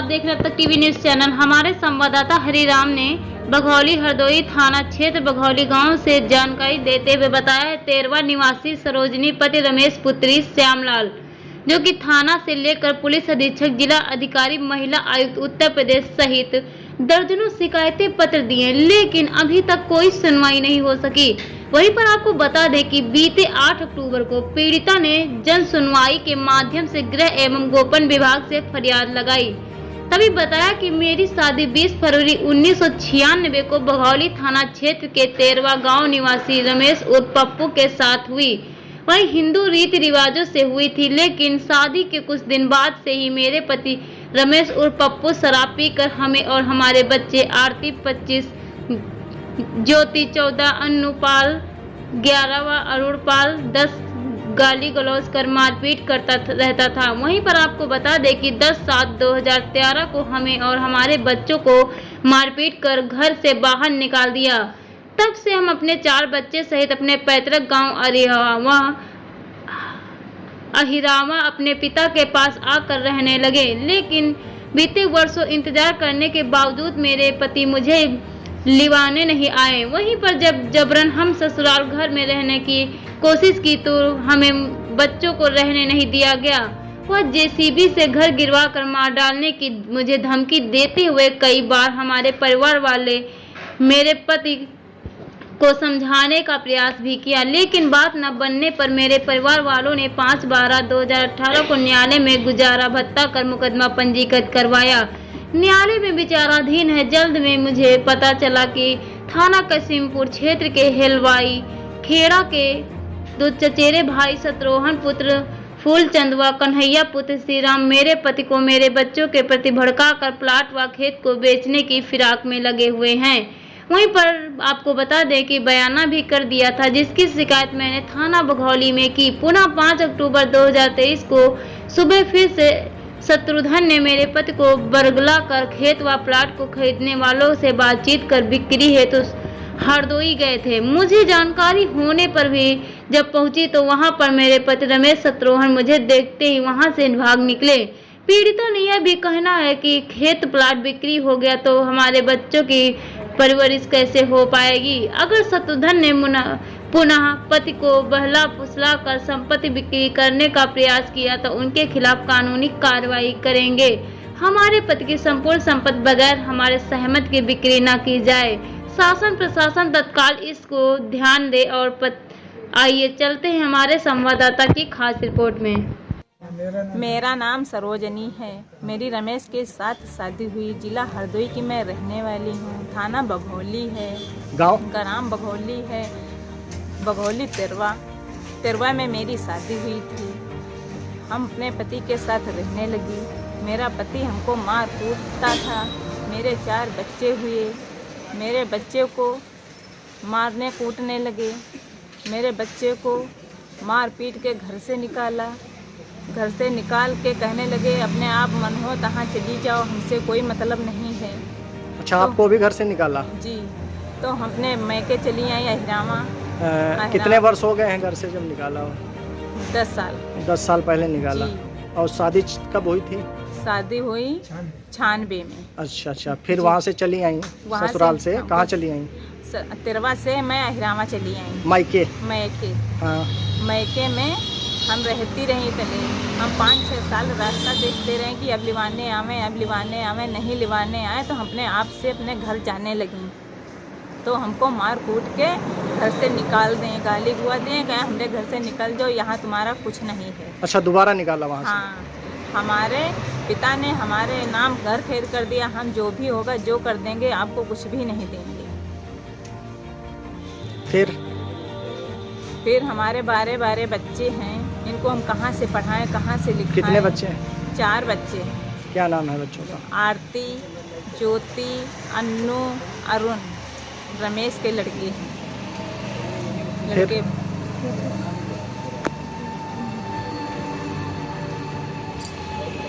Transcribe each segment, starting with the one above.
आप देख रहे हैं अब तक टीवी न्यूज चैनल। हमारे संवाददाता हरिराम ने बघौली हरदोई थाना क्षेत्र बघौली गांव से जानकारी देते हुए बताया 13वां निवासी सरोजनी पति रमेश पुत्री श्यामलाल, जो कि थाना से लेकर पुलिस अधीक्षक, जिला अधिकारी, महिला आयुक्त उत्तर प्रदेश सहित दर्जनों शिकायतें पत्र दिए, लेकिन अभी तक कोई सुनवाई नहीं हो सकी। वहीं पर आपको बता दें कि बीते 8 अक्टूबर को पीड़िता ने जन सुनवाई के माध्यम से गृह एवं गोपन विभाग से फरियाद लगाई। तभी बताया कि मेरी शादी 20 फरवरी 1996 को बघौली थाना क्षेत्र के 13वां गांव निवासी रमेश उर्फ पप्पू के साथ हुई। वहीं हिंदू रीति रिवाजों से हुई थी, लेकिन शादी के कुछ दिन बाद से ही मेरे पति रमेश उर्फ पप्पू शराब पीकर हमें और हमारे बच्चे आरती 25, ज्योति 14, अन्नूपाल 11 व अरुणपाल 10 गाली गलौज कर मारपीट करता रहता था। वहीं पर आपको बता दें कि 10/7/2013 को हमें और हमारे बच्चों को मारपीट कर घर से बाहर निकाल दिया। तब से हम अपने 4 बच्चे सहित अपने पैतृक गांव अहिरावा अपने पिता के पास आकर रहने लगे, लेकिन बीते वर्षों इंतजार करने के बावजूद मेरे पति मुझे लिवाने नहीं आए। वहीं पर जब जबरन हम ससुराल घर में रहने की कोशिश की तो हमें बच्चों को रहने नहीं दिया गया। वह जेसीबी से घर गिरवा कर मार डालने की मुझे धमकी देते हुए कई बार हमारे परिवार वाले मेरे पति को समझाने का प्रयास भी किया, लेकिन बात न बनने पर मेरे परिवार वालों ने 5/12/2018 को न्यायालय में गुजारा भत्ता कर मुकदमा पंजीकृत करवाया। न्यायालय में विचाराधीन है। जल्द में मुझे पता चला कि थाना कसीमपुर क्षेत्र के हेलवाई खेड़ा के 2 चचेरे भाई शत्रुघ्न पुत्र फूलचंद व कन्हैया पुत्र श्रीराम मेरे पति को मेरे बच्चों के प्रति भड़काकर प्लाट व खेत को बेचने की फिराक में लगे हुए हैं। वहीं पर आपको बता दें कि बयाना भी कर दिया था, जिसकी शिकायत मैंने थाना बघौली में की। पुनः 5 अक्टूबर 2023 को सुबह फिर से शत्रुघ्न ने मेरे पति को बरगला कर खेत व प्लाट को खरीदने वालों से बातचीत कर बिक्री हेतु हरदोई गए थे। मुझे जानकारी होने पर भी जब पहुंची तो वहां पर मेरे पति रमेश शत्रुघ्न मुझे देखते ही वहां से भाग निकले। पीड़िता ने यह भी कहना है कि खेत प्लाट बिक्री हो गया तो हमारे बच्चों की परवरिश कैसे हो पाएगी। अगर शत्रुघ्न ने पुनः पति को बहला फुसला कर संपत्ति बिक्री करने का प्रयास किया तो उनके खिलाफ कानूनी कार्रवाई करेंगे। हमारे पति की संपूर्ण संपत्ति बगैर हमारे सहमत की बिक्री न की जाए। शासन प्रशासन तत्काल इसको ध्यान दे। और आइए चलते हैं हमारे संवाददाता की खास रिपोर्ट में। मेरा नाम सरोजनी है। मेरी रमेश के साथ शादी हुई। जिला हरदोई की मैं रहने वाली हूँ। थाना बघौली है, गांव का नाम बघौली है। बघौली 13वां में मेरी शादी हुई थी। हम अपने पति के साथ रहने लगी। मेरा पति हमको मार कूटता था। मेरे 4 बच्चे हुए। मेरे बच्चे को मारने कूटने लगे। मेरे बच्चे को मार पीट के घर से निकाला। घर से निकाल के कहने लगे अपने आप मन हो तहाँ चली जाओ, हमसे कोई मतलब नहीं है। अच्छा, तो आपको भी घर से निकाला? जी। तो हम अपने मैके चली आई अहिरावा। कितने वर्ष हो गए हैं घर से जब निकाला हो? 10 साल। 10 साल पहले निकाला। और शादी कब हुई थी? शादी हुई 96 में। अच्छा, फिर वहाँ से चली आई ससुराल से? कहाँ चली आई? 13वां से मैं अहिरावा चली आई। मायके? हाँ। मायके में हम रहती रही। पहले हम 5-6 साल रास्ता देखते रहे कि अब लिवाने आवे, नहीं लिवाने आए तो हम अपने आप से अपने घर जाने लगी। तो हमको मार कूट के घर से निकाल दें, गाली गुआ दें, कहें हमरे घर से निकल जाओ, यहाँ तुम्हारा कुछ नहीं है। अच्छा, दोबारा निकाला वहाँ से? हाँ, हमारे पिता ने हमारे नाम घर खरीद कर दिया। हम जो भी होगा जो कर देंगे, आपको कुछ भी नहीं देंगे। फिर हमारे 12 बच्चे हैं। इनको हम कहाँ से पढ़ाएं, कहाँ से लिखाएं? कितने बच्चे हैं? 4 बच्चे हैं। क्या नाम है बच्चों का? आरती, ज्योति, अन्नू, अरुण। रमेश के लड़के हैं। लड़के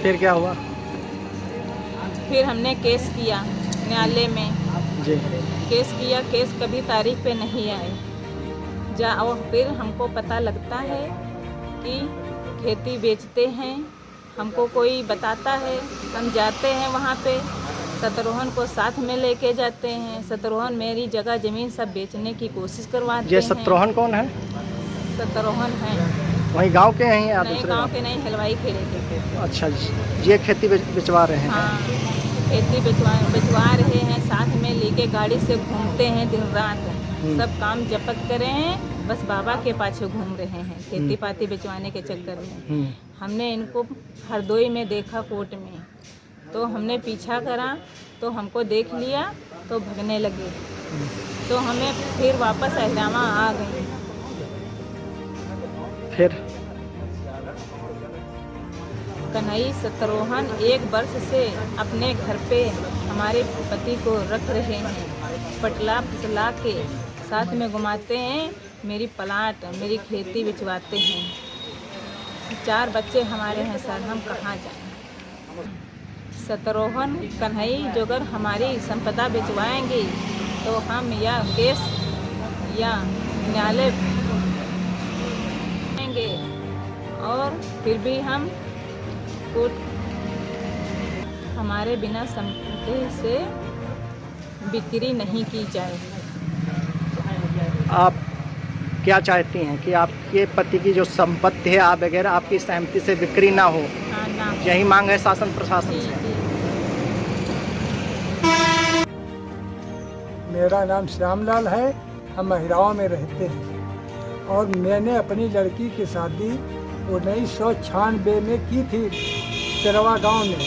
फिर क्या हुआ? फिर हमने केस किया न्यायालय में। जी। केस किया, केस कभी तारीख पे नहीं आए। और फिर हमको पता लगता है कि खेती बेचते हैं, हमको कोई बताता है, हम जाते हैं वहाँ पे, शत्रुघ्न को साथ में लेके जाते हैं। शत्रुघ्न मेरी जगह ज़मीन सब बेचने की कोशिश करवाते ये हैं। शत्रुघ्न कौन है? शत्रुघ्न है, वहीं गांव के हैं या नहीं दूसरे गांव गाँव? के नहीं, हलवाई खेड़े के। अच्छा जी, ये खेती बिचवा रहे हैं? हाँ, खेती बिचवा रहे हैं, साथ में लेके गाड़ी से घूमते हैं दिन रात। सब काम जपत करे हैं, बस बाबा के पाछे घूम रहे हैं खेती पाती बिचवाने के चक्कर में। हमने इनको हरदोई में देखा कोर्ट में, तो हमने पीछा करा, तो हमको देख लिया तो भगने लगे, तो हमें फिर वापस अहरामा आ गए। फिर कन्हई शत्रुघ्न 1 वर्ष से अपने घर पे हमारे पति को रख रहे हैं, पटला फुसला के साथ में घुमाते हैं, मेरी प्लाट मेरी खेती बिचवाते हैं। 4 बच्चे हमारे हैं सर, हम कहाँ जाएं? शत्रुघ्न कन्हई जो अगर हमारी संपदा बिचवाएंगे तो हम या केस या न्यायालय देंगे, और फिर भी हम कोर्ट हमारे बिना संपत्ति से बिक्री नहीं की जाए। आप क्या चाहती हैं कि आपके पति की जो संपत्ति है आप वगैरह आपकी सहमति से बिक्री ना हो? हाँ, ना हो। यही मांग है शासन प्रशासन जी, से? जी। मेरा नाम श्यामलाल है, हम महिलाओं में रहते हैं और मैंने अपनी लड़की की शादी 1996 में की थी तेरवा गांव में।